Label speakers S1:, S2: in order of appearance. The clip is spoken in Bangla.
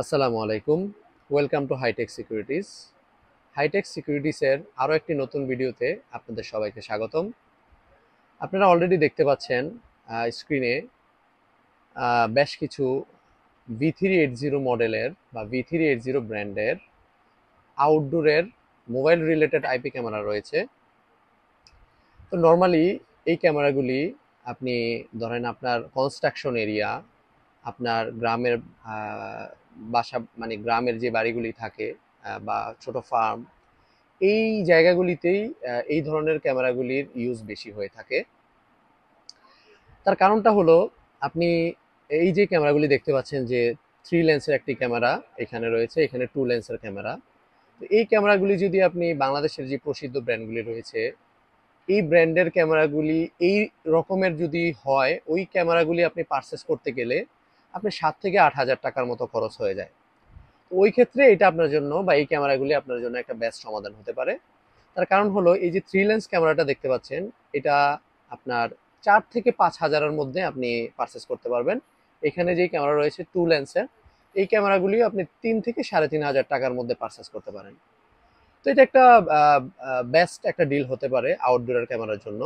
S1: আসসালামু আলাইকুম। Welcome to Hitech Securities. Hitech সিকিউরিটিসের আরও একটি নতুন ভিডিওতে আপনাদের সবাইকে স্বাগতম। আপনারা অলরেডি দেখতে পাচ্ছেন স্ক্রিনে বেশ কিছু V380 মডেলের বা V380 ব্র্যান্ডের আউটডোরের মোবাইল রিলেটেড আইপি ক্যামেরা রয়েছে। তো নর্মালি এই ক্যামেরাগুলি আপনি ধরেন আপনার কনস্ট্রাকশন এরিয়া, আপনার গ্রামের বাসা মানে গ্রামের যে বাড়িগুলি থাকে বা ছোট ফার্ম, এই জায়গাগুলিতেই এই ধরনের ক্যামেরাগুলির ইউজ বেশি হয়ে থাকে। তার কারণটা হলো, আপনি এই যে ক্যামেরাগুলি দেখতে পাচ্ছেন যে 3 লেন্সের একটি ক্যামেরা এখানে রয়েছে, এখানে 2 লেন্সের ক্যামেরা। তো এই ক্যামেরাগুলি যদি আপনি বাংলাদেশের যে প্রসিদ্ধ ব্র্যান্ডগুলি রয়েছে, এই ব্র্যান্ডের ক্যামেরাগুলি এই রকমের যদি হয়, ওই ক্যামেরাগুলি আপনি পারচেস করতে গেলে আপনি 7 থেকে 8 হাজার টাকার মতো খরচ হয়ে যায়। তো ওই ক্ষেত্রে এটা আপনার জন্য বা এই ক্যামেরাগুলি আপনার জন্য একটা বেস্ট সমাধান হতে পারে। তার কারণ হলো, এই যে 3 লেন্স ক্যামেরাটা দেখতে পাচ্ছেন, এটা আপনার 4 থেকে 5 হাজারের মধ্যে আপনি পারচেস করতে পারবেন। এখানে যে ক্যামেরা রয়েছে 2 লেন্সের, এই ক্যামেরাগুলিও আপনি 3 থেকে 3.5 হাজার টাকার মধ্যে পারচেস করতে পারেন। তো এটা একটা বেস্ট একটা ডিল হতে পারে আউটডোরের ক্যামেরার জন্য।